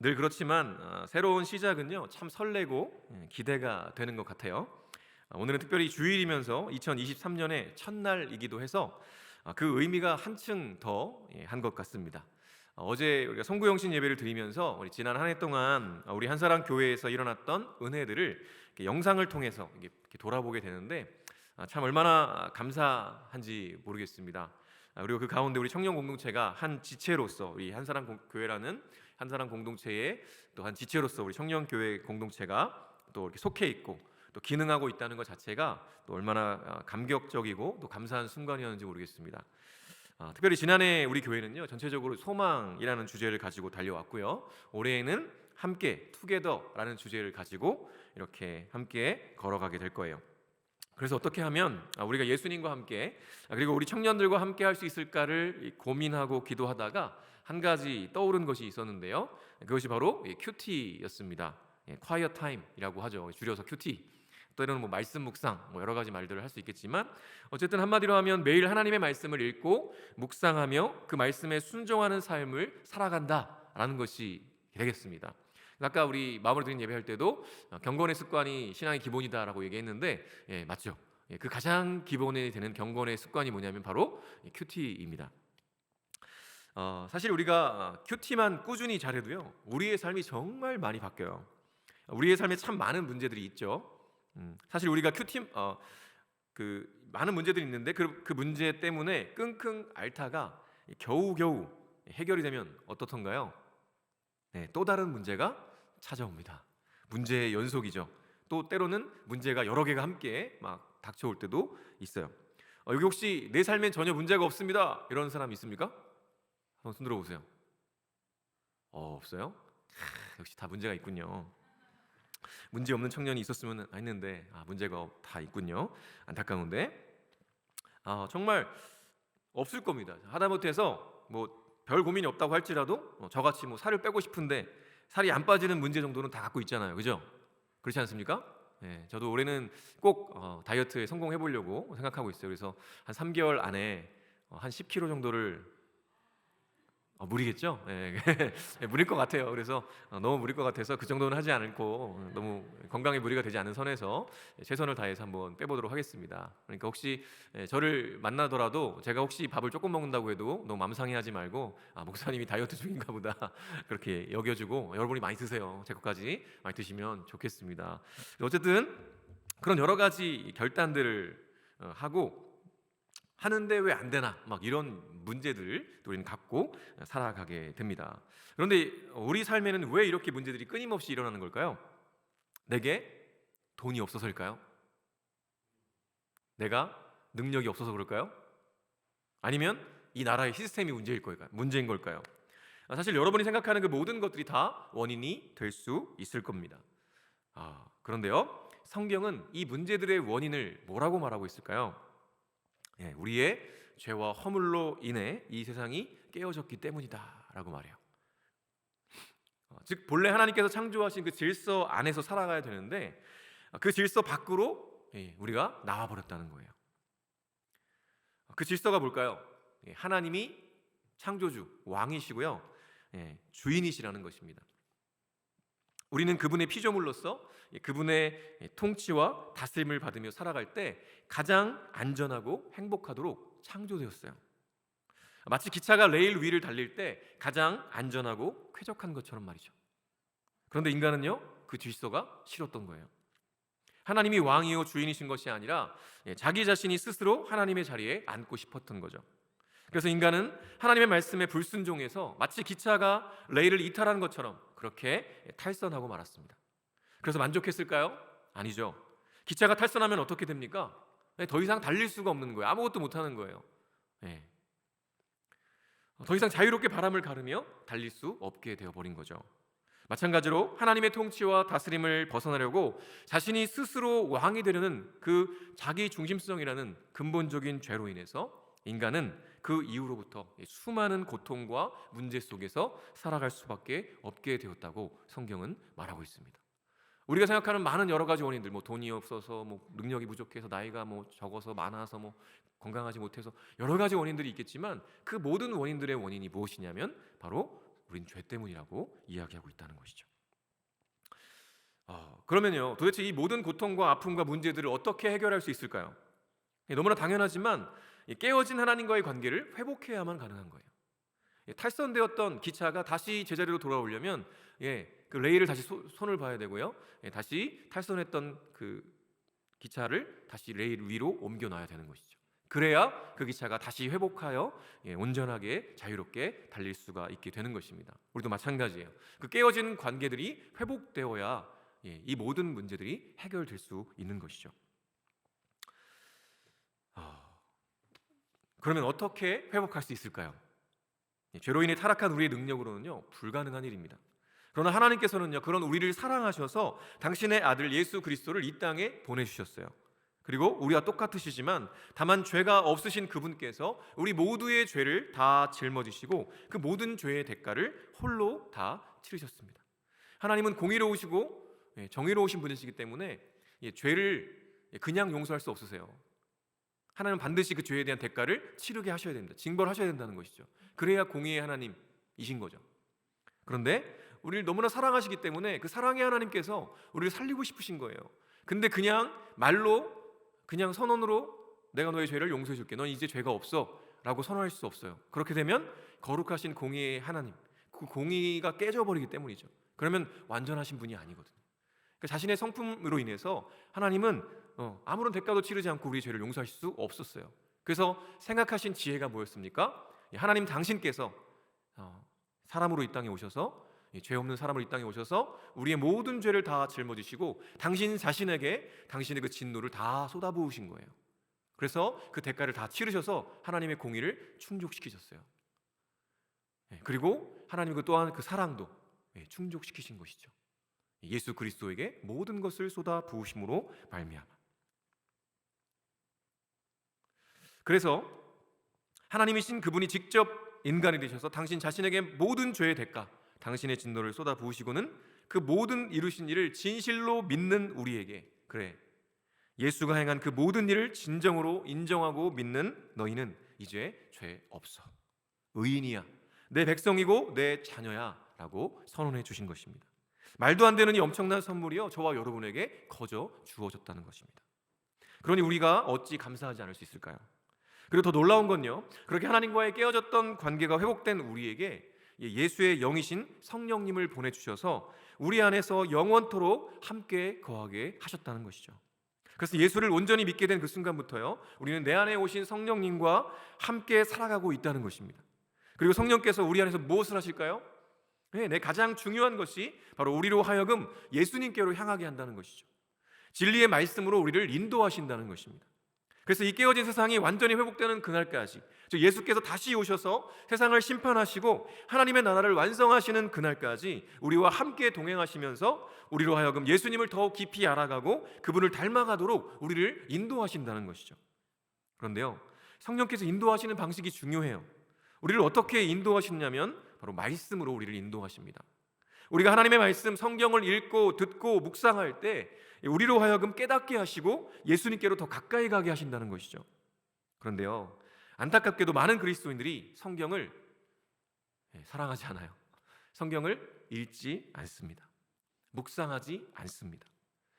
늘 그렇지만 새로운 시작은요 참 설레고 기대가 되는 것 같아요. 오늘은 특별히 주일이면서 2023년의 첫날이기도 해서 그 의미가 한층 더 한 것 같습니다. 어제 우리가 송구영신 예배를 드리면서 우리 지난 한 해 동안 우리 한사랑 교회에서 일어났던 은혜들을 이렇게 영상을 통해서 이렇게 돌아보게 되는데 참 얼마나 감사한지 모르겠습니다. 그리고 그 가운데 우리 청년 공동체가 한 지체로서 우리 한사랑 교회라는 한사랑 공동체의 또 한 지체로서 우리 청년 교회 공동체가 또 이렇게 속해 있고 또 기능하고 있다는 것 자체가 또 얼마나 감격적이고 또 감사한 순간이었는지 모르겠습니다. 특별히 지난해 우리 교회는요 전체적으로 소망이라는 주제를 가지고 달려왔고요. 올해에는 함께 투게더라는 주제를 가지고 이렇게 함께 걸어가게 될 거예요. 그래서 어떻게 하면 우리가 예수님과 함께 그리고 우리 청년들과 함께 할 수 있을까를 고민하고 기도하다가 한 가지 떠오른 것이 있었는데요. 그것이 바로 큐티였습니다. quiet time이라고 하죠. 줄여서 큐티. 또는 뭐 말씀 묵상, 여러 가지 말들을 할 수 있겠지만 어쨌든 한마디로 하면 매일 하나님의 말씀을 읽고 묵상하며 그 말씀에 순종하는 삶을 살아간다라는 것이 되겠습니다. 아까 우리 마무리 드린 예배할 때도 경건의 습관이 신앙의 기본이다라고 얘기했는데 맞죠? 그 가장 기본이 되는 경건의 습관이 뭐냐면 바로 큐티입니다. 사실 우리가 큐티만 꾸준히 잘해도요 우리의 삶이 정말 많이 바뀌어요. 우리의 삶에 참 많은 문제들이 있죠. 사실 우리가 큐티 그 많은 문제들이 있는데 그 문제 때문에 끙끙 앓다가 겨우겨우 해결이 되면 어떻던가요? 또 다른 문제가 찾아옵니다. 문제의 연속이죠. 또 때로는 문제가 여러 개가 함께 막 닥쳐올 때도 있어요. 여기 혹시 내 삶엔 전혀 문제가 없습니다 이런 사람 있습니까? 한번 손 들어보세요. 없어요? 역시 다 문제가 있군요. 문제 없는 청년이 있었으면 했는데 문제가 다 있군요. 안타까운데 정말 없을 겁니다. 하다못해서 뭐 별 고민이 없다고 할지라도 저같이 뭐 살을 빼고 싶은데 살이 안 빠지는 문제 정도는 다 갖고 있잖아요. 그죠? 그렇지 않습니까? 저도 올해는 꼭 다이어트에 성공해 보려고 생각하고 있어요. 그래서 한 3개월 안에 한 10kg 정도를 무리겠죠? 무릴 것 같아요. 그래서 너무 무릴 것 같아서 그 정도는 하지 않고 너무 건강에 무리가 되지 않은 선에서 최선을 다해서 한번 빼보도록 하겠습니다. 그러니까 혹시 저를 만나더라도 제가 혹시 밥을 조금 먹는다고 해도 너무 맘상해하지 말고 목사님이 다이어트 중인가 보다 그렇게 여겨주고 여러분이 많이 드세요. 제 것까지 많이 드시면 좋겠습니다. 어쨌든 그런 여러 가지 결단들을 하고 하는데 왜 안 되나 막 이런 문제들을 우리는 갖고 살아가게 됩니다. 그런데 우리 삶에는 왜 이렇게 문제들이 끊임없이 일어나는 걸까요? 내게 돈이 없어서일까요? 내가 능력이 없어서 그럴까요? 아니면 이 나라의 시스템이 문제인 걸까요? 사실 여러분이 생각하는 그 모든 것들이 다 원인이 될 수 있을 겁니다. 그런데요 성경은 이 문제들의 원인을 뭐라고 말하고 있을까요? 우리의 죄와 허물로 인해 이 세상이 깨어졌기 때문이다 라고 말해요. 즉 본래 하나님께서 창조하신 그 질서 안에서 살아가야 되는데 그 질서 밖으로 우리가 나와버렸다는 거예요. 그 질서가 뭘까요? 하나님이 창조주, 왕이시고요 주인이시라는 것입니다. 우리는 그분의 피조물로서 그분의 통치와 다스림을 받으며 살아갈 때 가장 안전하고 행복하도록 창조되었어요. 마치 기차가 레일 위를 달릴 때 가장 안전하고 쾌적한 것처럼 말이죠. 그런데 인간은요 그 질서가 싫었던 거예요. 하나님이 왕이요 주인이신 것이 아니라 자기 자신이 스스로 하나님의 자리에 앉고 싶었던 거죠. 그래서 인간은 하나님의 말씀에 불순종해서 마치 기차가 레일을 이탈하는 것처럼 그렇게 탈선하고 말았습니다. 그래서 만족했을까요? 아니죠. 기차가 탈선하면 어떻게 됩니까? 더 이상 달릴 수가 없는 거예요. 아무것도 못하는 거예요. 더 이상 자유롭게 바람을 가르며 달릴 수 없게 되어버린 거죠. 마찬가지로 하나님의 통치와 다스림을 벗어나려고 자신이 스스로 왕이 되려는 그 자기 중심성이라는 근본적인 죄로 인해서 인간은 그 이후로부터 수많은 고통과 문제 속에서 살아갈 수밖에 없게 되었다고 성경은 말하고 있습니다. 우리가 생각하는 많은 여러 가지 원인들, 돈이 없어서, 능력이 부족해서, 나이가 적어서, 많아서, 건강하지 못해서 여러 가지 원인들이 있겠지만 그 모든 원인들의 원인이 무엇이냐면 바로 우린 죄 때문이라고 이야기하고 있다는 것이죠. 그러면요, 도대체 이 모든 고통과 아픔과 문제들을 어떻게 해결할 수 있을까요? 너무나 당연하지만 깨어진 하나님과의 관계를 회복해야만 가능한 거예요. 탈선되었던 기차가 다시 제자리로 돌아오려면 그 레일을 다시 손을 봐야 되고요, 다시 탈선했던 그 기차를 다시 레일 위로 옮겨놔야 되는 것이죠. 그래야 그 기차가 다시 회복하여 온전하게 자유롭게 달릴 수가 있게 되는 것입니다. 우리도 마찬가지예요. 그 깨어진 관계들이 회복되어야 이 모든 문제들이 해결될 수 있는 것이죠. 그러면 어떻게 회복할 수 있을까요? 죄로 인해 타락한 우리의 능력으로는요 불가능한 일입니다. 그러나 하나님께서는요 그런 우리를 사랑하셔서 당신의 아들 예수 그리스도를 이 땅에 보내주셨어요. 그리고 우리와 똑같으시지만 다만 죄가 없으신 그분께서 우리 모두의 죄를 다 짊어지시고 그 모든 죄의 대가를 홀로 다 치르셨습니다. 하나님은 공의로우시고 정의로우신 분이시기 때문에 죄를 그냥 용서할 수 없으세요. 하나님은 반드시 그 죄에 대한 대가를 치르게 하셔야 됩니다. 징벌하셔야 된다는 것이죠. 그래야 공의의 하나님이신 거죠. 그런데 우리를 너무나 사랑하시기 때문에 그 사랑의 하나님께서 우리를 살리고 싶으신 거예요. 근데 그냥 말로, 그냥 선언으로 내가 너의 죄를 용서해 줄게, 넌 이제 죄가 없어 라고 선언할 수 없어요. 그렇게 되면 거룩하신 공의의 하나님, 그 공의가 깨져버리기 때문이죠. 그러면 완전하신 분이 아니거든요. 그러니까 자신의 성품으로 인해서 하나님은 아무런 대가도 치르지 않고 우리의 죄를 용서하실 수 없었어요. 그래서 생각하신 지혜가 뭐였습니까? 하나님 당신께서 사람으로 이 땅에 오셔서, 죄 없는 사람으로 이 땅에 오셔서 우리의 모든 죄를 다 짊어지시고 당신 자신에게 당신의 그 진노를 다 쏟아부으신 거예요. 그래서 그 대가를 다 치르셔서 하나님의 공의를 충족시키셨어요. 그리고 하나님은 또한 그 사랑도 충족시키신 것이죠. 예수 그리스도에게 모든 것을 쏟아 부으심으로 말미암아. 그래서 하나님이신 그분이 직접 인간이 되셔서 당신 자신에게 모든 죄의 대가, 당신의 진노를 쏟아 부으시고는 그 모든 이루신 일을 진실로 믿는 우리에게, 그래, 예수가 행한 그 모든 일을 진정으로 인정하고 믿는 너희는 이제 죄 없어, 의인이야, 내 백성이고 내 자녀야 라고 선언해 주신 것입니다. 말도 안 되는 이 엄청난 선물이요 저와 여러분에게 거저 주어졌다는 것입니다. 그러니 우리가 어찌 감사하지 않을 수 있을까요? 그리고 더 놀라운 건요, 그렇게 하나님과의 깨어졌던 관계가 회복된 우리에게 예수의 영이신 성령님을 보내주셔서 우리 안에서 영원토록 함께 거하게 하셨다는 것이죠. 그래서 예수를 온전히 믿게 된 그 순간부터요 우리는 내 안에 오신 성령님과 함께 살아가고 있다는 것입니다. 그리고 성령께서 우리 안에서 무엇을 하실까요? 내 가장 중요한 것이 바로 우리로 하여금 예수님께로 향하게 한다는 것이죠. 진리의 말씀으로 우리를 인도하신다는 것입니다. 그래서 이 깨어진 세상이 완전히 회복되는 그날까지, 즉 예수께서 다시 오셔서 세상을 심판하시고 하나님의 나라를 완성하시는 그날까지 우리와 함께 동행하시면서 우리로 하여금 예수님을 더욱 깊이 알아가고 그분을 닮아가도록 우리를 인도하신다는 것이죠. 그런데요, 성령께서 인도하시는 방식이 중요해요. 우리를 어떻게 인도하시냐면 바로 말씀으로 우리를 인도하십니다. 우리가 하나님의 말씀, 성경을 읽고 듣고 묵상할 때 우리로 하여금 깨닫게 하시고 예수님께로 더 가까이 가게 하신다는 것이죠. 그런데요, 안타깝게도 많은 그리스도인들이 성경을 사랑하지 않아요. 성경을 읽지 않습니다. 묵상하지 않습니다.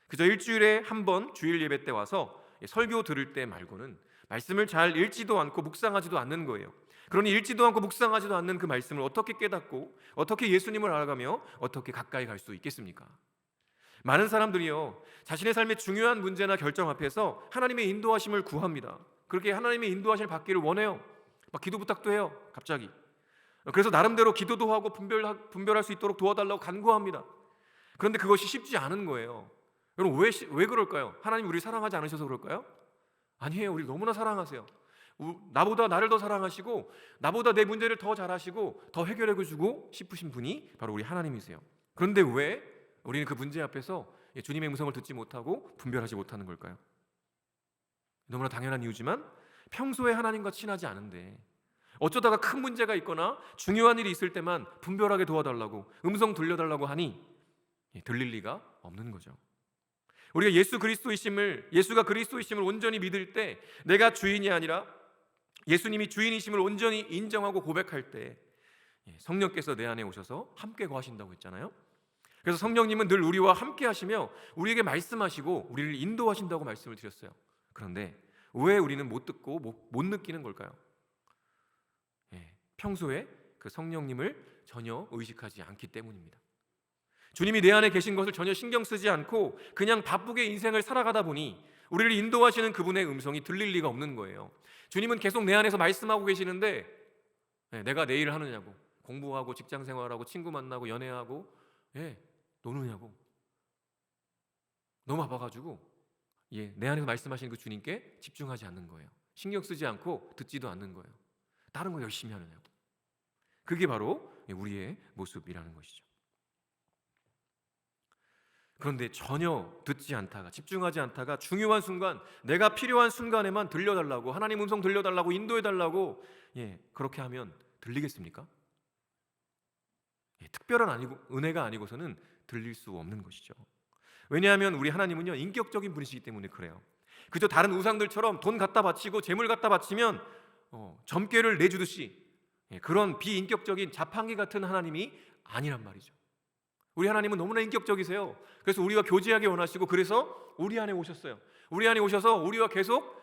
그저 일주일에 한 번 주일 예배 때 와서 설교 들을 때 말고는 말씀을 잘 읽지도 않고 묵상하지도 않는 거예요. 그러니 읽지도 않고 묵상하지도 않는 그 말씀을 어떻게 깨닫고 어떻게 예수님을 알아가며 어떻게 가까이 갈 수 있겠습니까? 많은 사람들이요 자신의 삶의 중요한 문제나 결정 앞에서 하나님의 인도하심을 구합니다. 그렇게 하나님의 인도하심을 받기를 원해요. 막 기도 부탁도 해요. 갑자기. 그래서 나름대로 기도도 하고 분별할 수 있도록 도와달라고 간구합니다. 그런데 그것이 쉽지 않은 거예요. 여러분 왜 그럴까요? 하나님 우리를 사랑하지 않으셔서 그럴까요? 아니에요. 우리를 너무나 사랑하세요. 나보다 나를 더 사랑하시고 나보다 내 문제를 더 잘 아시고 더 해결해 주고 싶으신 분이 바로 우리 하나님이세요. 그런데 왜 우리는 그 문제 앞에서 주님의 음성을 듣지 못하고 분별하지 못하는 걸까요? 너무나 당연한 이유지만 평소에 하나님과 친하지 않은데 어쩌다가 큰 문제가 있거나 중요한 일이 있을 때만 분별하게 도와달라고 음성 들려달라고 하니 들릴 리가 없는 거죠. 우리가 예수가 그리스도이심을 온전히 믿을 때, 내가 주인이 아니라 예수님이 주인이심을 온전히 인정하고 고백할 때 성령께서 내 안에 오셔서 함께 거하신다고 했잖아요. 그래서 성령님은 늘 우리와 함께 하시며 우리에게 말씀하시고 우리를 인도하신다고 말씀을 드렸어요. 그런데 왜 우리는 못 듣고 못 느끼는 걸까요? 평소에 그 성령님을 전혀 의식하지 않기 때문입니다. 주님이 내 안에 계신 것을 전혀 신경 쓰지 않고 그냥 바쁘게 인생을 살아가다 보니 우리를 인도하시는 그분의 음성이 들릴 리가 없는 거예요. 주님은 계속 내 안에서 말씀하고 계시는데 내가 내일 하느냐고, 공부하고 직장생활하고 친구 만나고 연애하고 노느냐고, 너무 바빠가지고 내 안에서 말씀하시는 그 주님께 집중하지 않는 거예요. 신경 쓰지 않고 듣지도 않는 거예요. 다른 거 열심히 하느냐고. 그게 바로 우리의 모습이라는 것이죠. 그런데 전혀 듣지 않다가, 집중하지 않다가 중요한 순간, 내가 필요한 순간에만 들려달라고, 하나님 음성 들려달라고, 인도해달라고 그렇게 하면 들리겠습니까? 특별한 은혜가 아니고서는 들릴 수 없는 것이죠. 왜냐하면 우리 하나님은요, 인격적인 분이시기 때문에 그래요. 그저 다른 우상들처럼 돈 갖다 바치고 재물 갖다 바치면 점괘를 내주듯이 그런 비인격적인 자판기 같은 하나님이 아니란 말이죠. 우리 하나님은 너무나 인격적이세요. 그래서 우리와 교제하기 원하시고, 그래서 우리 안에 오셨어요. 우리 안에 오셔서 우리와 계속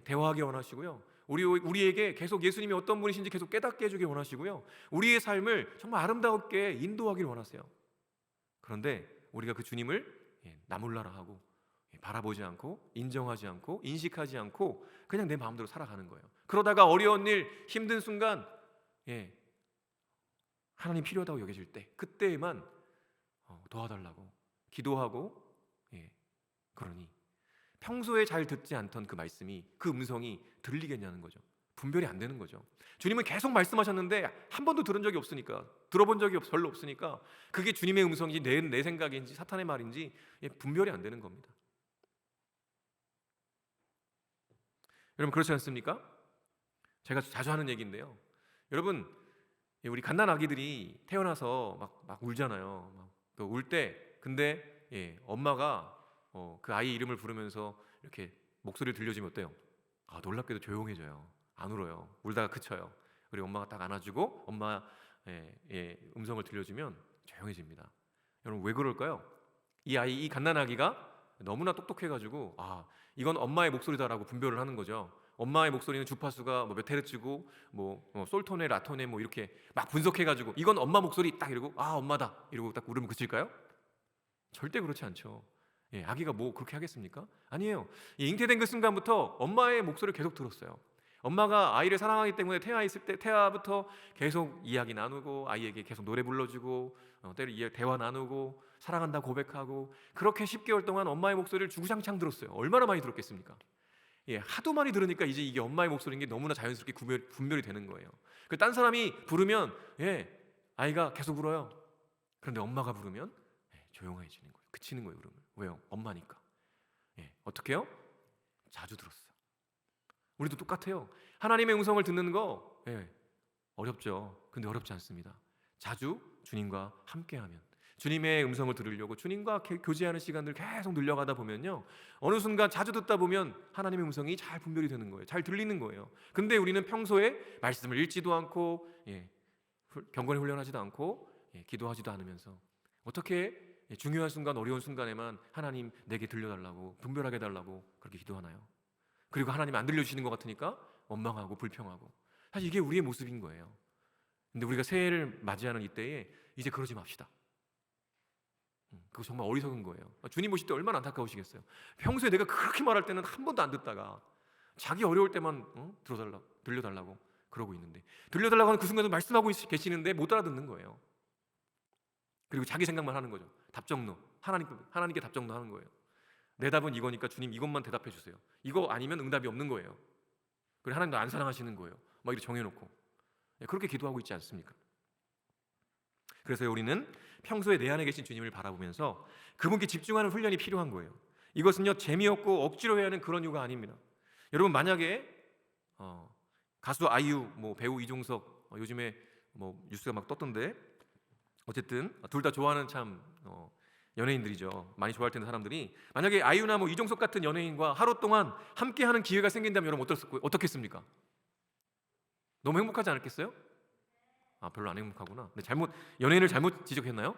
대화하기 원하시고요, 우리에게 계속 예수님이 어떤 분이신지 계속 깨닫게 해주기 원하시고요, 우리의 삶을 정말 아름답게 인도하기를 원하세요. 그런데 우리가 그 주님을 나몰라라 하고 바라보지 않고 인정하지 않고 인식하지 않고 그냥 내 마음대로 살아가는 거예요. 그러다가 어려운 일, 힘든 순간 하나님 필요하다고 여겨질 때, 그때에만 도와달라고 기도하고 그러니 평소에 잘 듣지 않던 그 말씀이, 그 음성이 들리겠냐는 거죠. 분별이 안 되는 거죠. 주님은 계속 말씀하셨는데 한 번도 들은 적이 없으니까, 들어본 적이 별로 없으니까 그게 주님의 음성인지 내 생각인지 사탄의 말인지 분별이 안 되는 겁니다. 여러분, 그렇지 않습니까? 제가 자주 하는 얘기인데요, 여러분, 우리 갓난 아기들이 태어나서 막 울잖아요. 울 때 근데 엄마가 그 아이 이름을 부르면서 이렇게 목소리를 들려주면 어때요? 놀랍게도 조용해져요. 안 울어요. 울다가 그쳐요. 그리고 엄마가 딱 안아주고 엄마 음성을 들려주면 조용해집니다. 여러분, 왜 그럴까요? 이 갓난아기가 너무나 똑똑해가지고 이건 엄마의 목소리다라고 분별을 하는 거죠. 엄마의 목소리는 주파수가 몇 헤르츠고 솔톤에 라톤에 이렇게 막 분석해가지고 이건 엄마 목소리 딱 이러고 엄마다 이러고 딱 울으면 그칠까요? 절대 그렇지 않죠. 아기가 그렇게 하겠습니까? 아니에요. 잉태된 그 순간부터 엄마의 목소리를 계속 들었어요. 엄마가 아이를 사랑하기 때문에 태아있을 때, 태아부터 계속 이야기 나누고 아이에게 계속 노래 불러주고 때로 대화 나누고 사랑한다 고백하고, 그렇게 10개월 동안 엄마의 목소리를 주구장창 들었어요. 얼마나 많이 들었겠습니까? 하도 많이 들으니까 이제 이게 엄마의 목소리인 게 너무나 자연스럽게 분별이 되는 거예요. 딴 사람이 부르면 아이가 계속 울어요. 그런데 엄마가 부르면 조용해지는 거예요. 그치는 거예요, 울음을. 왜요? 엄마니까. 어떻게 해요? 자주 들었어요. 우리도 똑같아요. 하나님의 음성을 듣는 거 어렵죠. 근데 어렵지 않습니다. 자주 주님과 함께하면, 주님의 음성을 들으려고 주님과 교제하는 시간을 계속 늘려가다 보면요, 어느 순간 자주 듣다 보면 하나님의 음성이 잘 분별이 되는 거예요. 잘 들리는 거예요. 근데 우리는 평소에 말씀을 읽지도 않고 경건에 훈련하지도 않고 기도하지도 않으면서 어떻게 중요한 순간, 어려운 순간에만 하나님 내게 들려달라고, 분별하게 해달라고 그렇게 기도하나요? 그리고 하나님 안 들려주시는 것 같으니까 원망하고 불평하고, 사실 이게 우리의 모습인 거예요. 근데 우리가 새해를 맞이하는 이때에 이제 그러지 맙시다. 그거 정말 어리석은 거예요. 주님 오실 때 얼마나 안타까우시겠어요. 평소에 내가 그렇게 말할 때는 한 번도 안 듣다가 자기 어려울 때만 들려달라고 그러고 있는데, 들려달라고 하는 그 순간에 말씀하고 계시는데 못 알아듣는 거예요. 그리고 자기 생각만 하는 거죠. 답정너, 하나님께 답정너 하는 거예요. 내 답은 이거니까 주님 이것만 대답해 주세요. 이거 아니면 응답이 없는 거예요. 그리고 하나님도 안 사랑하시는 거예요. 막 이렇게 정해놓고 그렇게 기도하고 있지 않습니까? 그래서 우리는 평소에 내 안에 계신 주님을 바라보면서 그분께 집중하는 훈련이 필요한 거예요. 이것은요, 재미없고 억지로 해야 하는 그런 이유가 아닙니다. 여러분, 만약에 가수 아이유, 배우 이종석, 요즘에 뉴스가 막 떴던데, 어쨌든 둘 다 좋아하는 참 연예인들이죠. 많이 좋아할 텐데 사람들이, 만약에 아이유나 이종석 같은 연예인과 하루 동안 함께하는 기회가 생긴다면 여러분 어떻겠습니까? 너무 행복하지 않겠어요? 별로 안 행복하구나. 근데 연예인을 잘못 지적했나요?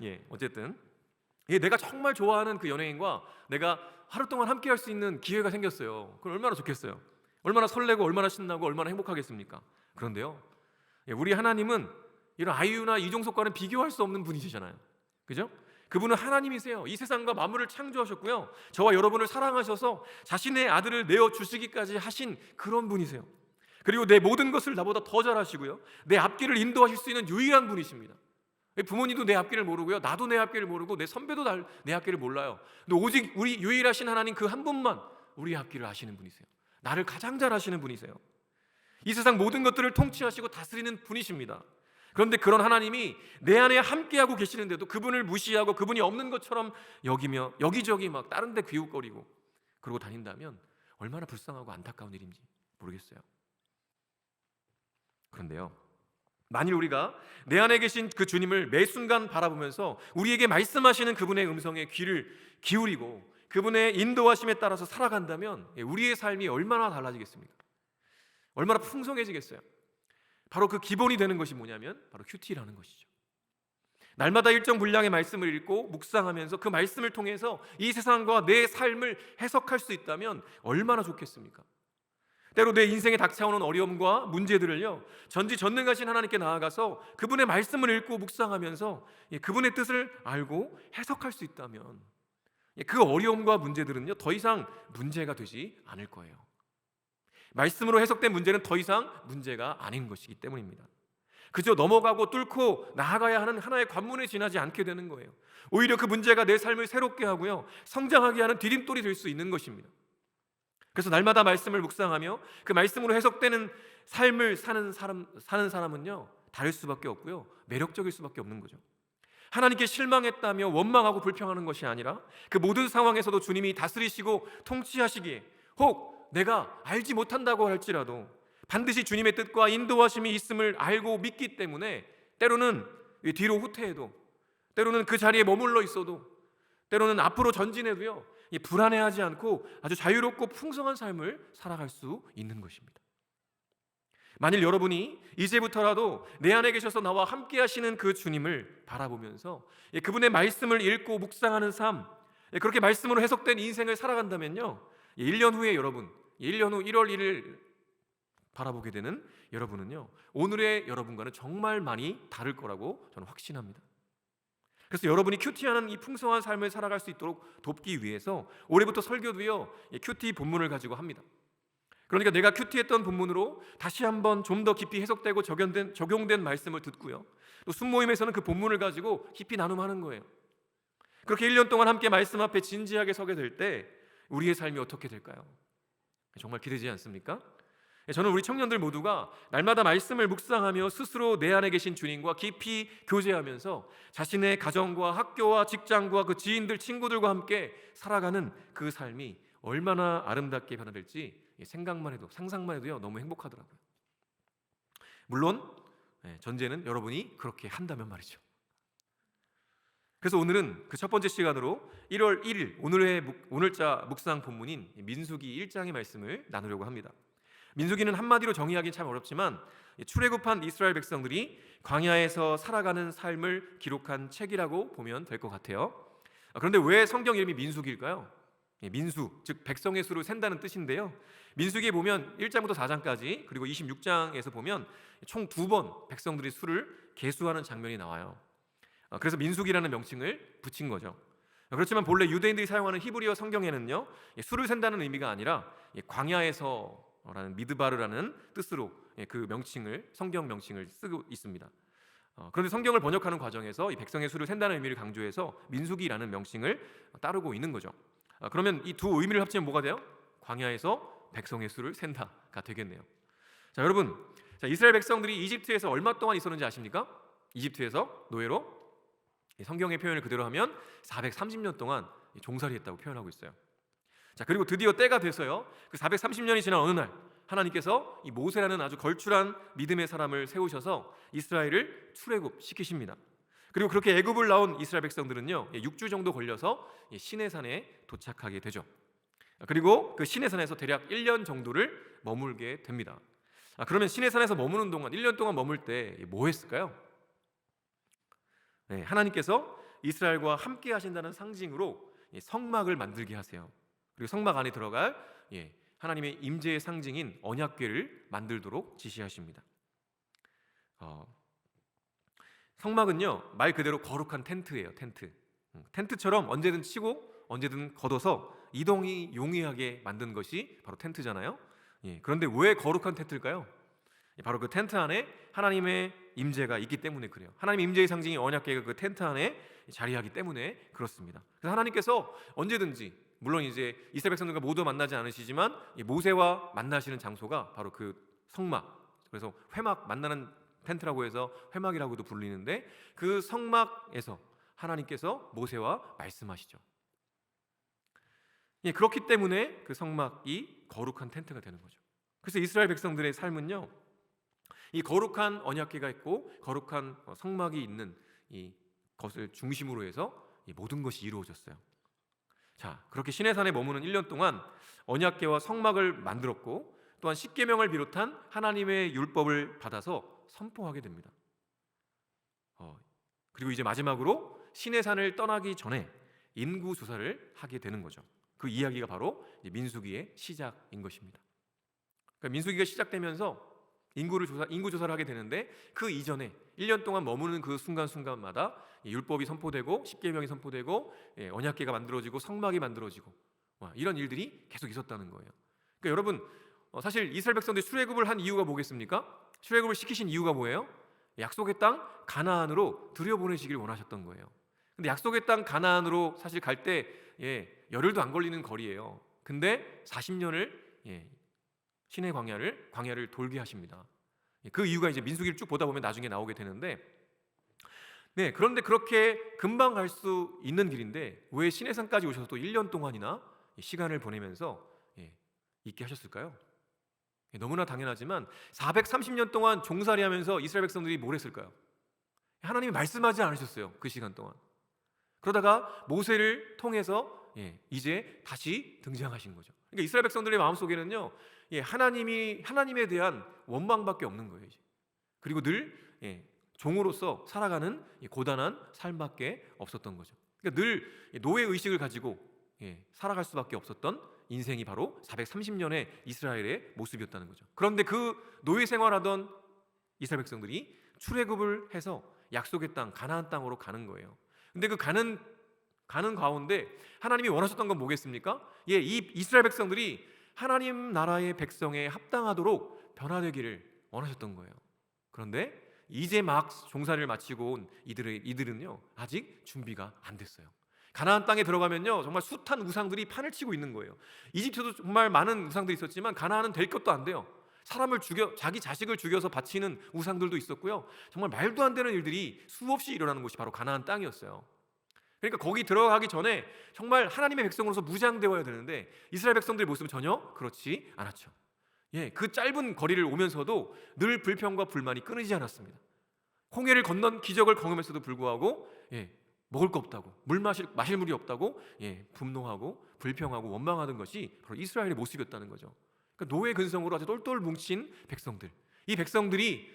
예, 어쨌든 내가 정말 좋아하는 그 연예인과 내가 하루 동안 함께 할 수 있는 기회가 생겼어요. 그럼 얼마나 좋겠어요. 얼마나 설레고 얼마나 신나고 얼마나 행복하겠습니까? 그런데요, 우리 하나님은 이런 아이유나 이종석과는 비교할 수 없는 분이시잖아요. 그죠? 그분은 하나님이세요. 이 세상과 만물을 창조하셨고요, 저와 여러분을 사랑하셔서 자신의 아들을 내어주시기까지 하신 그런 분이세요. 그리고 내 모든 것을 나보다 더 잘하시고요, 내 앞길을 인도하실 수 있는 유일한 분이십니다. 부모님도 내 앞길을 모르고요, 나도 내 앞길을 모르고 내 선배도 내 앞길을 몰라요. 근데 오직 우리 유일하신 하나님 그 한 분만 우리 앞길을 아시는 분이세요. 나를 가장 잘 아시는 분이세요. 이 세상 모든 것들을 통치하시고 다스리는 분이십니다. 그런데 그런 하나님이 내 안에 함께하고 계시는데도 그분을 무시하고 그분이 없는 것처럼 여기며 여기저기 막 다른 데 귀웃거리고 그러고 다닌다면 얼마나 불쌍하고 안타까운 일인지 모르겠어요. 그런데요, 만일 우리가 내 안에 계신 그 주님을 매 순간 바라보면서 우리에게 말씀하시는 그분의 음성에 귀를 기울이고 그분의 인도하심에 따라서 살아간다면 우리의 삶이 얼마나 달라지겠습니까? 얼마나 풍성해지겠어요? 바로 그 기본이 되는 것이 뭐냐면 바로 큐티라는 것이죠. 날마다 일정 분량의 말씀을 읽고 묵상하면서 그 말씀을 통해서 이 세상과 내 삶을 해석할 수 있다면 얼마나 좋겠습니까? 때로 내 인생에 닥쳐오는 어려움과 문제들을요, 전지전능하신 하나님께 나아가서 그분의 말씀을 읽고 묵상하면서 그분의 뜻을 알고 해석할 수 있다면 그 어려움과 문제들은요 더 이상 문제가 되지 않을 거예요. 말씀으로 해석된 문제는 더 이상 문제가 아닌 것이기 때문입니다. 그저 넘어가고 뚫고 나아가야 하는 하나의 관문에 지나지 않게 되는 거예요. 오히려 그 문제가 내 삶을 새롭게 하고요, 성장하게 하는 디딤돌이 될 수 있는 것입니다. 그래서 날마다 말씀을 묵상하며 그 말씀으로 해석되는 삶을 사는 사람은요 다를 수밖에 없고요, 매력적일 수밖에 없는 거죠. 하나님께 실망했다며 원망하고 불평하는 것이 아니라 그 모든 상황에서도 주님이 다스리시고 통치하시기에 혹 내가 알지 못한다고 할지라도 반드시 주님의 뜻과 인도하심이 있음을 알고 믿기 때문에 때로는 뒤로 후퇴해도, 때로는 그 자리에 머물러 있어도, 때로는 앞으로 전진해도요 불안해하지 않고 아주 자유롭고 풍성한 삶을 살아갈 수 있는 것입니다. 만일 여러분이 이제부터라도 내 안에 계셔서 나와 함께 하시는 그 주님을 바라보면서 그분의 말씀을 읽고 묵상하는 삶, 그렇게 말씀으로 해석된 인생을 살아간다면요 1년 후에 여러분, 1년 후 1월 1일 바라보게 되는 여러분은요 오늘의 여러분과는 정말 많이 다를 거라고 저는 확신합니다. 그래서 여러분이 큐티하는 이 풍성한 삶을 살아갈 수 있도록 돕기 위해서 올해부터 설교도요 큐티 본문을 가지고 합니다. 그러니까 내가 큐티했던 본문으로 다시 한번 좀 더 깊이 해석되고 적용된 말씀을 듣고요, 또 순모임에서는 그 본문을 가지고 깊이 나눔하는 거예요. 그렇게 1년 동안 함께 말씀 앞에 진지하게 서게 될 때 우리의 삶이 어떻게 될까요? 정말 기대되지 않습니까? 저는 우리 청년들 모두가 날마다 말씀을 묵상하며 스스로 내 안에 계신 주님과 깊이 교제하면서 자신의 가정과 학교와 직장과 그 지인들, 친구들과 함께 살아가는 그 삶이 얼마나 아름답게 변화될지 생각만 해도, 상상만 해도요 너무 행복하더라고요. 물론 전제는 여러분이 그렇게 한다면 말이죠. 그래서 오늘은 그 첫 번째 시간으로 1월 1일 오늘자 묵상 본문인 민수기 1장의 말씀을 나누려고 합니다. 민수기는 한마디로 정의하기 참 어렵지만 출애굽한 이스라엘 백성들이 광야에서 살아가는 삶을 기록한 책이라고 보면 될 것 같아요. 그런데 왜 성경 이름이 민수기일까요? 민수, 즉 백성의 수를 센다는 뜻인데요, 민수기에 보면 1장부터 4장까지 그리고 26장에서 보면 총 2번 백성들의 수를 계수하는 장면이 나와요. 그래서 민수기라는 명칭을 붙인 거죠. 그렇지만 본래 유대인들이 사용하는 히브리어 성경에는요 수를 센다는 의미가 아니라 광야에서라는 미드바르라는 뜻으로 그 명칭을, 성경 명칭을 쓰고 있습니다. 그런데 성경을 번역하는 과정에서 이 백성의 수를 센다는 의미를 강조해서 민수기라는 명칭을 따르고 있는 거죠. 그러면 이 두 의미를 합치면 뭐가 돼요? 광야에서 백성의 수를 센다가 되겠네요. 자, 여러분, 이스라엘 백성들이 이집트에서 얼마 동안 있었는지 아십니까? 이집트에서 노예로 성경의 표현을 그대로 하면 430년 동안 종살이했다고 표현하고 있어요. 자, 그리고 드디어 때가 돼서요 그 430년이 지난 어느 날 하나님께서 이 모세라는 아주 걸출한 믿음의 사람을 세우셔서 이스라엘을 출애굽시키십니다. 그리고 그렇게 애굽을 나온 이스라엘 백성들은요 6주 정도 걸려서 시내산에 도착하게 되죠. 그리고 그 시내산에서 대략 1년 정도를 머물게 됩니다. 그러면 시내산에서 머무는 동안 1년 동안 머물 때 뭐 했을까요? 네, 하나님께서 이스라엘과 함께 하신다는 상징으로 성막을 만들게 하세요. 그리고 성막 안에 들어갈 하나님의 임재의 상징인 언약궤를 만들도록 지시하십니다. 어, 성막은요, 말 그대로 거룩한 텐트예요. 텐트처럼 언제든 치고 언제든 걷어서 이동이 용이하게 만든 것이 바로 텐트잖아요. 그런데 왜 거룩한 텐트일까요? 바로 그 텐트 안에 하나님의 임재가 있기 때문에 그래요. 하나님의 임재의 상징이 언약궤가 그 텐트 안에 자리하기 때문에 그렇습니다. 그래서 하나님께서 언제든지, 물론 이제 이스라엘 백성들과 모두 만나지 않으시지만 모세와 만나시는 장소가 바로 그 성막, 그래서 회막, 만나는 텐트라고 해서 회막이라고도 불리는데, 그 성막에서 하나님께서 모세와 말씀하시죠. 그렇기 때문에 그 성막이 거룩한 텐트가 되는 거죠. 그래서 이스라엘 백성들의 삶은요, 이 거룩한 언약궤가 있고 거룩한 성막이 있는 이 것을 중심으로 해서 이 모든 것이 이루어졌어요. 자, 그렇게 시내산에 머무는 1년 동안 언약궤와 성막을 만들었고, 또한 십계명을 비롯한 하나님의 율법을 받아서 선포하게 됩니다. 그리고 이제 마지막으로 시내산을 떠나기 전에 인구 조사를 하게 되는 거죠. 그 이야기가 바로 민수기의 시작인 것입니다. 그러니까 민수기가 시작되면서 인구 조사를 하게 되는데, 그 이전에 1년 동안 머무는 그 순간순간마다 율법이 선포되고 십계명이 선포되고 언약궤가 만들어지고 성막이 만들어지고 이런 일들이 계속 있었다는 거예요. 그러니까 여러분, 사실 이스라엘 백성들이 출애굽을 한 이유가 뭐겠습니까? 출애굽을 시키신 이유가 뭐예요? 약속의 땅 가나안으로 들여보내시길 원하셨던 거예요. 근데 약속의 땅 가나안으로 사실 갈 때 열흘도 안 걸리는 거리예요. 근데 40년을 신의 광야를 돌게 하십니다. 그 이유가 이제 민수기를 쭉 보다 보면 나중에 나오게 되는데, 그런데 그렇게 금방 갈 수 있는 길인데 왜 시내산까지 오셔서 또 1년 동안이나 시간을 보내면서 있게 하셨을까요? 너무나 당연하지만 430년 동안 종살이하면서 이스라엘 백성들이 뭘 했을까요? 하나님이 말씀하지 않으셨어요. 그 시간 동안. 그러다가 모세를 통해서 이제 다시 등장하신 거죠. 그러니까 이스라엘 백성들의 마음속에는요, 하나님에 대한 원망밖에 없는 거예요. 이제. 그리고 늘 종으로서 살아가는 고단한 삶밖에 없었던 거죠. 그러니까 늘 노예 의식을 가지고 살아갈 수밖에 없었던 인생이 바로 430년의 이스라엘의 모습이었다는 거죠. 그런데 그 노예 생활하던 이스라엘 백성들이 출애굽을 해서 약속의 땅 가나안 땅으로 가는 거예요. 근데 그 가는 가운데 하나님이 원하셨던 건 뭐겠습니까? 이 이스라엘 백성들이 하나님 나라의 백성에 합당하도록 변화되기를 원하셨던 거예요. 그런데 이제 막 종살이를 마치고 온 이들은요, 아직 준비가 안 됐어요. 가나안 땅에 들어가면요, 정말 숱한 우상들이 판을 치고 있는 거예요. 이집트도 정말 많은 우상들이 있었지만 가나안은 될 것도 안 돼요. 사람을 죽여, 자기 자식을 죽여서 바치는 우상들도 있었고요, 정말 말도 안 되는 일들이 수없이 일어나는 곳이 바로 가나안 땅이었어요. 그러니까 거기 들어가기 전에 정말 하나님의 백성으로서 무장되어야 되는데 이스라엘 백성들의 모습은 전혀 그렇지 않았죠. 그 짧은 거리를 오면서도 늘 불평과 불만이 끊이지 않았습니다. 홍해를 건넌 기적을 경험했어도 불구하고 먹을 거 없다고, 마실 물이 없다고 분노하고 불평하고 원망하던 것이 바로 이스라엘의 모습이었다는 거죠. 그러니까 노예 근성으로 아주 똘똘 뭉친 백성들, 이 백성들이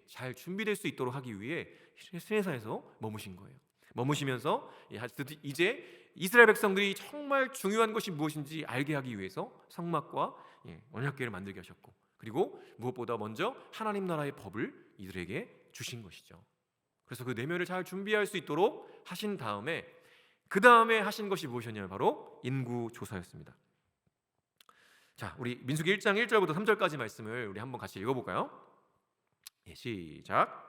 잘 준비될 수 있도록 하기 위해 시내산에서 머무신 거예요. 머무시면서 이제 이스라엘 백성들이 정말 중요한 것이 무엇인지 알게 하기 위해서 성막과 언약궤를 만들게 하셨고, 그리고 무엇보다 먼저 하나님 나라의 법을 이들에게 주신 것이죠. 그래서 그 내면을 잘 준비할 수 있도록 하신 다음에, 그 다음에 하신 것이 무엇이었냐면 바로 인구조사였습니다. 자, 우리 민수기 1장 1절부터 3절까지 말씀을 우리 한번 같이 읽어볼까요? 시작.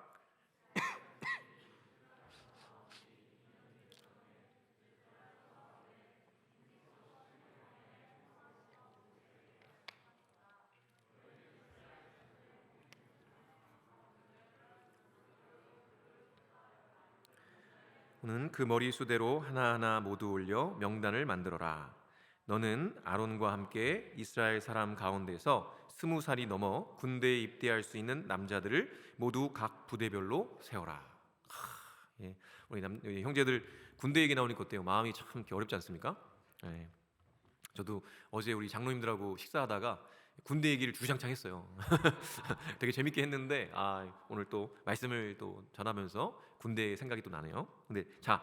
너는 그 머리 수대로 하나하나 모두 올려 명단을 만들어라. 너는 아론과 함께 이스라엘 사람 가운데서 20살이 넘어 군대에 입대할 수 있는 남자들을 모두 각 부대별로 세워라. 우리 형제들 군대 얘기 나오니까 어때요? 마음이 참 어렵지 않습니까? 저도 어제 우리 장로님들하고 식사하다가 군대 얘기를 주장창 했어요. 되게 재밌게 했는데 오늘 또 말씀을 또 전하면서 군대 생각이 또 나네요. 근데 자,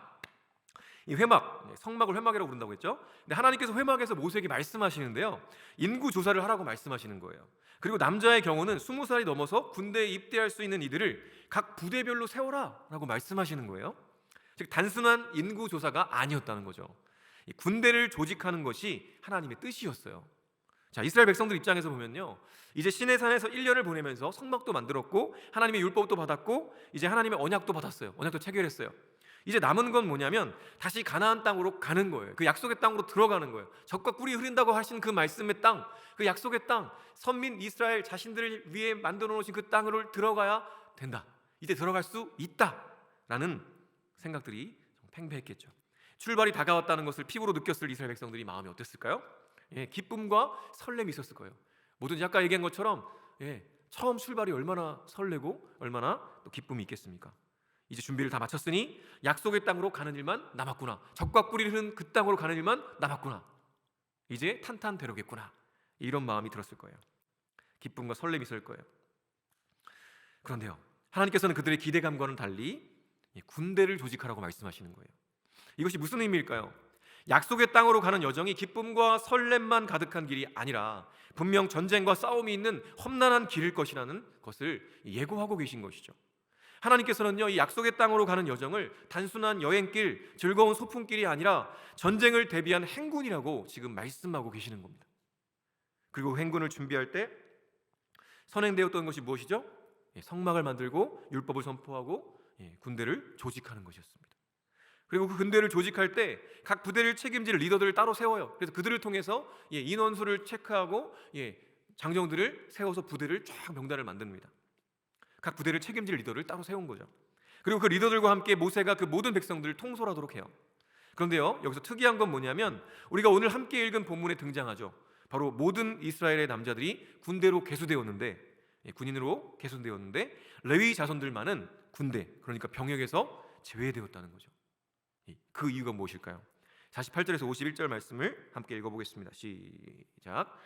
이 회막, 성막을 회막이라고 부른다고 했죠. 근데 하나님께서 회막에서 모세에게 말씀하시는데요, 인구 조사를 하라고 말씀하시는 거예요. 그리고 남자의 경우는 20살이 넘어서 군대에 입대할 수 있는 이들을 각 부대별로 세워라 라고 말씀하시는 거예요. 즉 단순한 인구 조사가 아니었다는 거죠. 이 군대를 조직하는 것이 하나님의 뜻이었어요. 자, 이스라엘 백성들 입장에서 보면요, 이제 시내산에서 1년을 보내면서 성막도 만들었고 하나님의 율법도 받았고 이제 하나님의 언약도 받았어요. 언약도 체결했어요. 이제 남은 건 뭐냐면 다시 가나안 땅으로 가는 거예요. 그 약속의 땅으로 들어가는 거예요. 젖과 꿀이 흐른다고 하신 그 말씀의 땅, 그 약속의 땅, 선민 이스라엘 자신들을 위해 만들어 놓으신 그 땅으로 들어가야 된다. 이제 들어갈 수 있다라는 생각들이 팽배했겠죠. 출발이 다가왔다는 것을 피부로 느꼈을 이스라엘 백성들이 마음이 어땠을까요? 기쁨과 설렘이 있었을 거예요. 뭐든지 아까 얘기한 것처럼 처음 출발이 얼마나 설레고 얼마나 또 기쁨이 있겠습니까? 이제 준비를 다 마쳤으니 약속의 땅으로 가는 일만 남았구나. 젖과 꿀이 흐르는 그 땅으로 가는 일만 남았구나. 이제 탄탄대로겠구나. 이런 마음이 들었을 거예요. 기쁨과 설렘이 있을 거예요. 그런데요, 하나님께서는 그들의 기대감과는 달리 군대를 조직하라고 말씀하시는 거예요. 이것이 무슨 의미일까요? 약속의 땅으로 가는 여정이 기쁨과 설렘만 가득한 길이 아니라 분명 전쟁과 싸움이 있는 험난한 길일 것이라는 것을 예고하고 계신 것이죠. 하나님께서는요, 이 약속의 땅으로 가는 여정을 단순한 여행길, 즐거운 소풍길이 아니라 전쟁을 대비한 행군이라고 지금 말씀하고 계시는 겁니다. 그리고 행군을 준비할 때 선행되었던 것이 무엇이죠? 성막을 만들고 율법을 선포하고 군대를 조직하는 것이었습니다. 그리고 그 군대를 조직할 때 각 부대를 책임질 리더들을 따로 세워요. 그래서 그들을 통해서 인원수를 체크하고 장정들을 세워서 부대를 쫙 명단을 만듭니다. 각 부대를 책임질 리더를 따로 세운 거죠. 그리고 그 리더들과 함께 모세가 그 모든 백성들을 통솔하도록 해요. 그런데요, 여기서 특이한 건 뭐냐면 우리가 오늘 함께 읽은 본문에 등장하죠. 바로 모든 이스라엘의 남자들이 군대로 개수되었는데, 군인으로 개수되었는데 레위 자손들만은 군대, 그러니까 병역에서 제외되었다는 거죠. 그 이유가 무엇일까요? 48절에서 51절 말씀을 함께 읽어보겠습니다. 시작.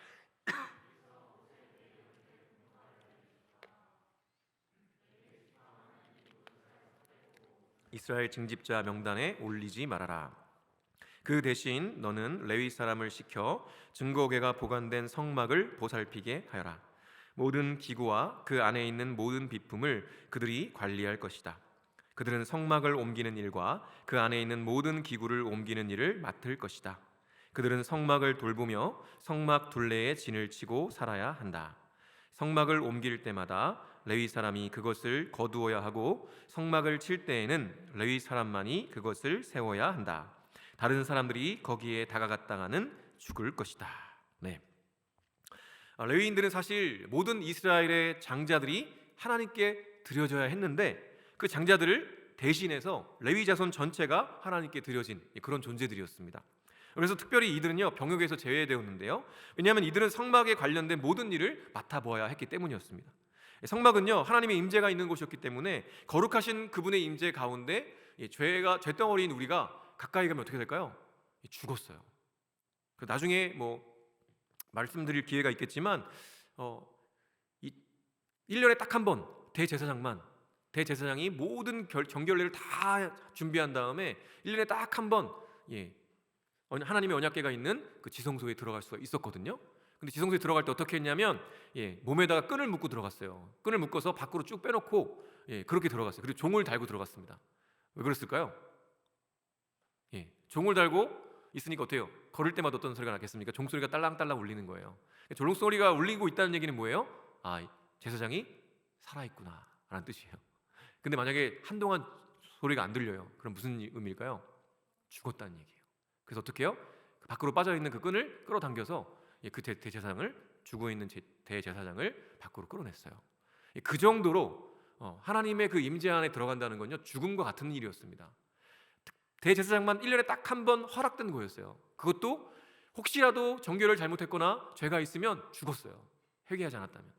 이스라엘 징집자 명단에 올리지 말아라. 그 대신 너는 레위 사람을 시켜 증거궤가 보관된 성막을 보살피게 하여라. 모든 기구와 그 안에 있는 모든 비품을 그들이 관리할 것이다. 그들은 성막을 옮기는 일과 그 안에 있는 모든 기구를 옮기는 일을 맡을 것이다. 그들은 성막을 돌보며 성막 둘레에 진을 치고 살아야 한다. 성막을 옮길 때마다 레위 사람이 그것을 거두어야 하고 성막을 칠 때에는 레위 사람만이 그것을 세워야 한다. 다른 사람들이 거기에 다가갔다가는 죽을 것이다. 네. 레위인들은 사실 모든 이스라엘의 장자들이 하나님께 드려져야 했는데 그 장자들을 대신해서 레위 자손 전체가 하나님께 드려진 그런 존재들이었습니다. 그래서 특별히 이들은요, 병역에서 제외되었는데요. 왜냐하면 이들은 성막에 관련된 모든 일을 맡아보아야 했기 때문이었습니다. 성막은요, 하나님의 임재가 있는 곳이었기 때문에 거룩하신 그분의 임재 가운데 죄덩어리인 우리가 가까이 가면 어떻게 될까요? 죽었어요. 나중에 말씀드릴 기회가 있겠지만 1년에 딱 한 번 대제사장이 모든 정결례를 다 준비한 다음에 1년에 딱 한 번 하나님의 언약궤가 있는 그 지성소에 들어갈 수가 있었거든요. 근데 지성소에 들어갈 때 어떻게 했냐면 몸에다가 끈을 묶고 들어갔어요. 끈을 묶어서 밖으로 쭉 빼놓고 그렇게 들어갔어요. 그리고 종을 달고 들어갔습니다. 왜 그랬을까요? 종을 달고 있으니까 어때요? 걸을 때마다 어떤 소리가 나겠습니까? 종소리가 딸랑딸랑 울리는 거예요. 종소리가 울리고 있다는 얘기는 뭐예요? 제사장이 살아있구나 라는 뜻이에요. 근데 만약에 한동안 소리가 안 들려요. 그럼 무슨 의미일까요? 죽었다는 얘기예요. 그래서 어떻게 해요? 밖으로 빠져있는 그 끈을 끌어당겨서 그 대제사장을, 죽어있는 대제사장을 밖으로 끌어냈어요. 그 정도로 하나님의 그 임재 안에 들어간다는 건요, 죽음과 같은 일이었습니다. 대제사장만 1년에 딱 한 번 허락된 거였어요. 그것도 혹시라도 정결을 잘못했거나 죄가 있으면 죽었어요. 회개하지 않았다면.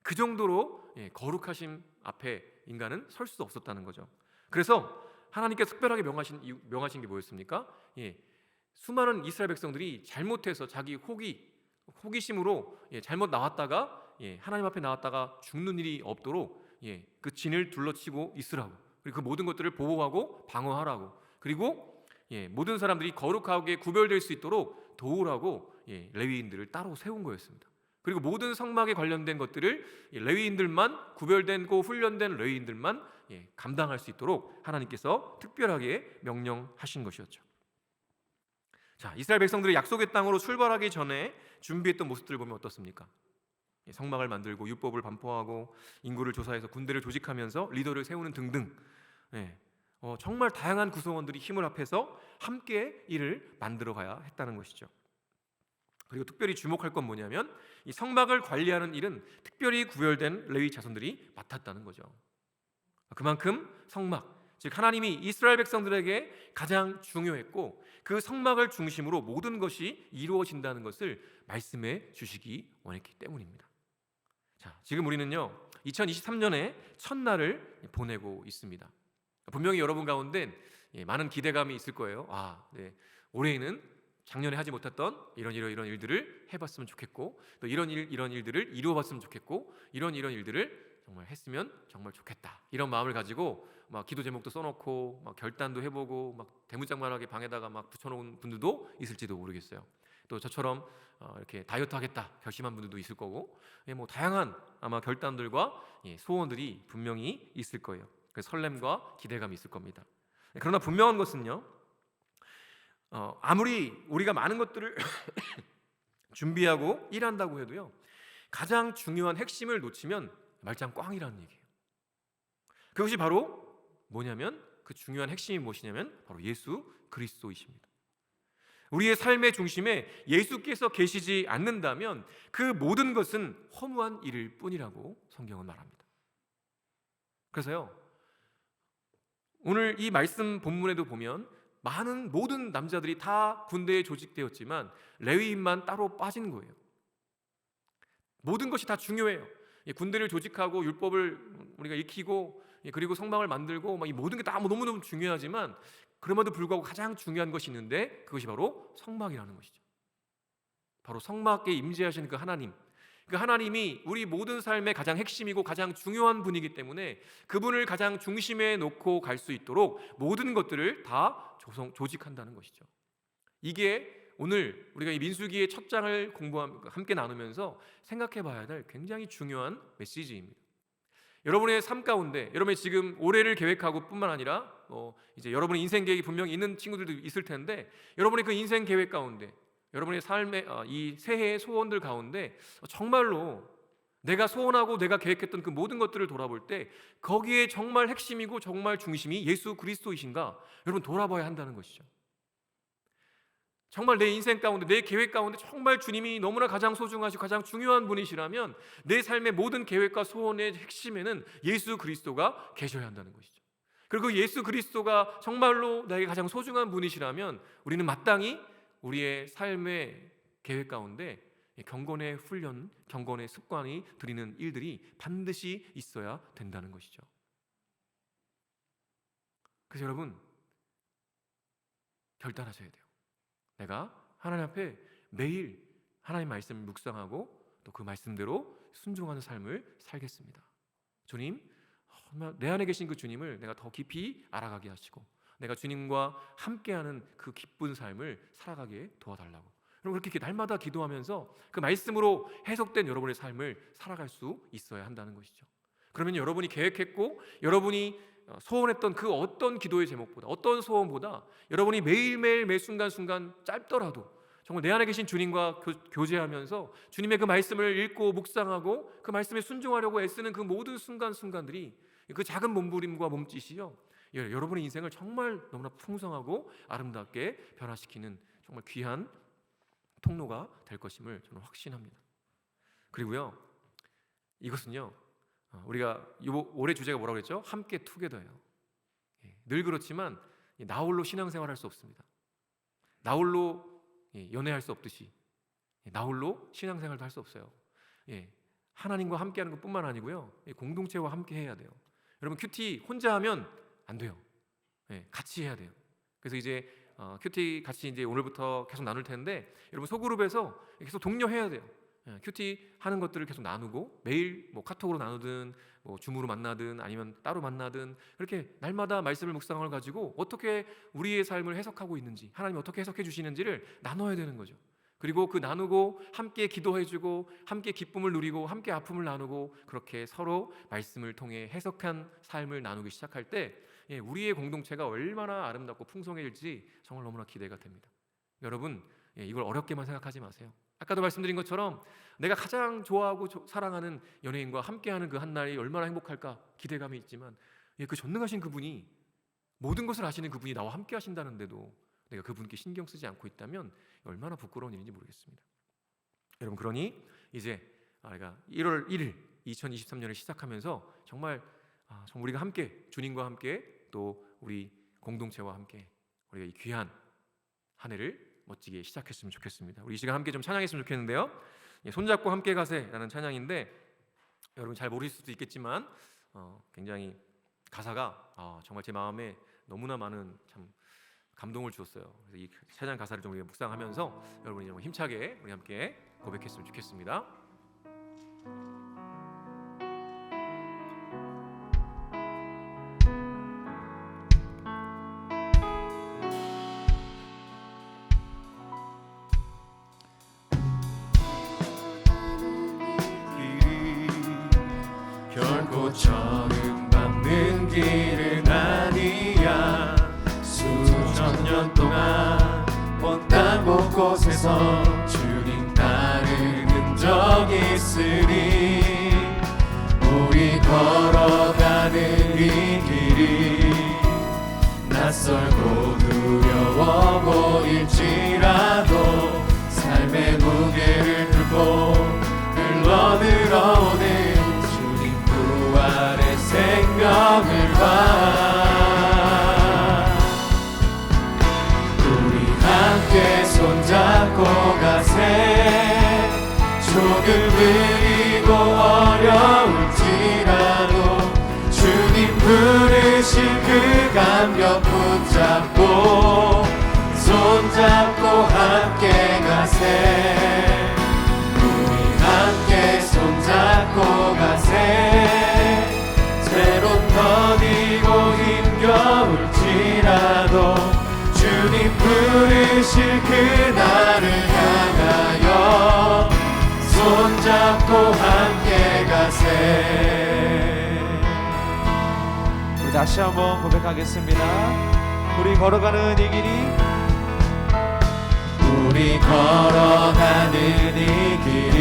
그 정도로 거룩하심 앞에 인간은 설 수 없었다는 거죠. 그래서 하나님께 특별하게 명하신 게 뭐였습니까? 수많은 이스라엘 백성들이 잘못해서 자기 혹이 호기심으로 잘못 나왔다가 하나님 앞에 나왔다가 죽는 일이 없도록 그 진을 둘러치고 있으라고, 그리고 그 모든 것들을 보호하고 방어하라고, 그리고 모든 사람들이 거룩하게 구별될 수 있도록 도우라고 레위인들을 따로 세운 거였습니다. 그리고 모든 성막에 관련된 것들을 레위인들만, 구별되고 훈련된 레위인들만 감당할 수 있도록 하나님께서 특별하게 명령하신 것이었죠. 자, 이스라엘 백성들이 약속의 땅으로 출발하기 전에 준비했던 모습들을 보면 어떻습니까? 성막을 만들고 율법을 반포하고 인구를 조사해서 군대를 조직하면서 리더를 세우는 등등, 정말 다양한 구성원들이 힘을 합해서 함께 일을 만들어가야 했다는 것이죠. 그리고 특별히 주목할 건 뭐냐면 이 성막을 관리하는 일은 특별히 구별된 레위 자손들이 맡았다는 거죠. 그만큼 성막, 즉 하나님이 이스라엘 백성들에게 가장 중요했고 그 성막을 중심으로 모든 것이 이루어진다는 것을 말씀해 주시기 원했기 때문입니다. 자, 지금 우리는요 2023년의 첫날을 보내고 있습니다. 분명히 여러분 가운데 많은 기대감이 있을 거예요. 올해에는 작년에 하지 못했던 이런 일들을 해봤으면 좋겠고, 또 이런 일들을 이루어봤으면 좋겠고, 이런 일들을 정말 했으면 정말 좋겠다, 이런 마음을 가지고 막 기도 제목도 써놓고 막 결단도 해보고 막 대문짝만하게 방에다가 막 붙여놓은 분들도 있을지도 모르겠어요. 또 저처럼 이렇게 다이어트 하겠다 결심한 분들도 있을 거고, 뭐 다양한 아마 결단들과 소원들이 분명히 있을 거예요. 그래서 설렘과 기대감이 있을 겁니다. 그러나 분명한 것은요, 아무리 우리가 많은 것들을 준비하고 일한다고 해도요, 가장 중요한 핵심을 놓치면 말짱 꽝이라는 얘기예요. 그것이 바로 뭐냐면, 그 중요한 핵심이 무엇이냐면 바로 예수 그리스도이십니다. 우리의 삶의 중심에 예수께서 계시지 않는다면 그 모든 것은 허무한 일일 뿐이라고 성경은 말합니다. 그래서요, 오늘 이 말씀 본문에도 보면 모든 남자들이 다 군대에 조직되었지만 레위인만 따로 빠진 거예요. 모든 것이 다 중요해요. 군대를 조직하고 율법을 우리가 익히고 그리고 성막을 만들고 이 모든 게 다 너무너무 중요하지만 그럼에도 불구하고 가장 중요한 것이 있는데 그것이 바로 성막이라는 것이죠. 바로 성막에 임재하시는 그 하나님, 그 하나님이 우리 모든 삶의 가장 핵심이고 가장 중요한 분이기 때문에 그분을 가장 중심에 놓고 갈 수 있도록 모든 것들을 다 조직한다는 것이죠. 이게 오늘 우리가 이 민수기의 첫 장을 함께 나누면서 생각해 봐야 될 굉장히 중요한 메시지입니다. 여러분의 삶 가운데, 여러분이 지금 올해를 계획하고 뿐만 아니라 이제 여러분의 인생 계획이 분명히 있는 친구들도 있을 텐데, 여러분의 그 인생 계획 가운데, 여러분의 삶의 이 새해의 소원들 가운데 정말로 내가 소원하고 내가 계획했던 그 모든 것들을 돌아볼 때 거기에 정말 핵심이고 정말 중심이 예수 그리스도이신가, 여러분 돌아봐야 한다는 것이죠. 정말 내 인생 가운데, 내 계획 가운데 정말 주님이 너무나 가장 소중하시고 가장 중요한 분이시라면 내 삶의 모든 계획과 소원의 핵심에는 예수 그리스도가 계셔야 한다는 것이죠. 그리고 예수 그리스도가 정말로 나에게 가장 소중한 분이시라면 우리는 마땅히 우리의 삶의 계획 가운데 경건의 훈련, 경건의 습관이 들이는 일들이 반드시 있어야 된다는 것이죠. 그래서 여러분 결단하셔야 돼요. 내가 하나님 앞에 매일 하나님 말씀을 묵상하고 또 그 말씀대로 순종하는 삶을 살겠습니다. 주님, 내 안에 계신 그 주님을 내가 더 깊이 알아가게 하시고 내가 주님과 함께하는 그 기쁜 삶을 살아가게 도와달라고. 여러분 그렇게 날마다 기도하면서 그 말씀으로 해석된 여러분의 삶을 살아갈 수 있어야 한다는 것이죠. 그러면 여러분이 계획했고 여러분이 소원했던 그 어떤 기도의 제목보다, 어떤 소원보다 여러분이 매일매일 매 순간순간 짧더라도 정말 내 안에 계신 주님과 교제하면서 주님의 그 말씀을 읽고 묵상하고 그 말씀에 순종하려고 애쓰는 그 모든 순간순간들이 그 작은 몸부림과 몸짓이요, 여러분의 인생을 정말 너무나 풍성하고 아름답게 변화시키는 정말 귀한 통로가 될 것임을 저는 확신합니다. 그리고요, 이것은요, 우리가 올해 주제가 뭐라고 그랬죠? 함께 투게더예요. 늘 그렇지만 나 홀로 신앙생활할 수 없습니다. 나 홀로 연애할 수 없듯이 나 홀로 신앙생활도 할 수 없어요. 하나님과 함께하는 것뿐만 아니고요, 공동체와 함께 해야 돼요. 여러분 큐티 혼자 하면 안 돼요. 같이 해야 돼요. 그래서 이제 큐티 같이 이제 오늘부터 계속 나눌 텐데 여러분 소그룹에서 계속 독려해야 돼요. 큐티 하는 것들을 계속 나누고 매일 뭐 카톡으로 나누든 뭐 줌으로 만나든 아니면 따로 만나든 그렇게 날마다 말씀을 묵상을 가지고 어떻게 우리의 삶을 해석하고 있는지 하나님이 어떻게 해석해 주시는지를 나눠야 되는 거죠. 그리고 그 나누고 함께 기도해주고 함께 기쁨을 누리고 함께 아픔을 나누고 그렇게 서로 말씀을 통해 해석한 삶을 나누기 시작할 때 우리의 공동체가 얼마나 아름답고 풍성해질지 정말 너무나 기대가 됩니다. 여러분 이걸 어렵게만 생각하지 마세요. 아까도 말씀드린 것처럼 내가 가장 좋아하고 사랑하는 연예인과 함께하는 그 한 날이 얼마나 행복할까 기대감이 있지만 그 전능하신 그분이 모든 것을 아시는 그분이 나와 함께 하신다는데도 내가 그분께 신경 쓰지 않고 있다면 얼마나 부끄러운 일인지 모르겠습니다. 여러분 그러니 이제 내가 1월 1일 2023년을 시작하면서 정말 우리가 함께 주님과 함께 또 우리 공동체와 함께 우리가 이 귀한 한 해를 멋지게 시작했으면 좋겠습니다. 우리 이 시간 함께 좀 찬양했으면 좋겠는데요. 손잡고 함께 가세라는 찬양인데 여러분 잘 모르실 수도 있겠지만 굉장히 가사가 정말 제 마음에 너무나 많은 참 감동을 주었어요. 그래서 이 찬양 가사를 좀 우리가 묵상하면서 여러분이 좀 힘차게 우리 함께 고백했으면 좋겠습니다. 결코 처음 밟는 길은 아니야. 수천 년 동안 온 땅 곳곳에서 주님 따르는 흔적이 있으니 우리 걸어가는 이 길이 낯설고 두려워 보일지라도 삶의 무게를 들고 흘러들어오는 부활의 생명을 봐. 우리 함께 손잡고 가세. 조금 느리고 어려울지라도 주님 부르신 그 감격 붙잡고 손잡고 함께 가세. 우리 함께 손잡고 가세. 때론 더디고 힘겨울지라도 주님 부르실 그날을 향하여 손잡고 함께 가세. 우리 다시 한번 고백하겠습니다. 우리 걸어가는 이 길이 우리 걸어가는 이 길이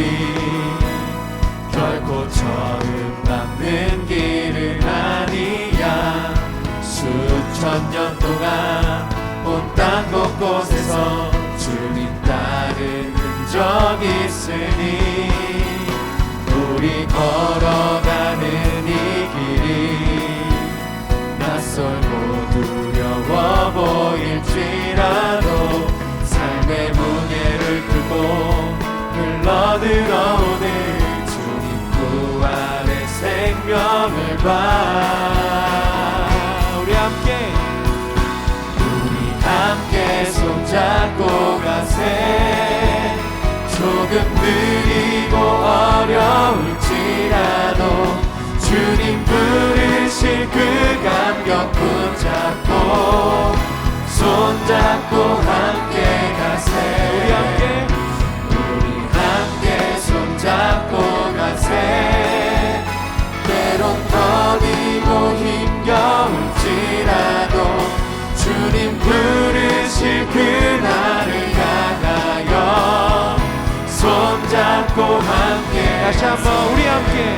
결코 처음 밟는 길은 아니야. 수천 년 동안 온 땅 곳곳에서 주님 따른 흔적이 있으니 우리 걸어가는 이 길이 낯설고 두려워 보일지라도 삶의 무게를 끌고 흘러들어오는 부활의 생명을 봐. 우리 함께 손잡고 가세. 조금 느리고 어려울지라도 주님 부르실 그 감격 붙잡고 손잡고 함께 가세. 우리 함께 손잡고 가세. 때론 더디고 힘겨울지라도 주님 부르실 그날을 향하여 손잡고 함께 다시 한번 우리 함께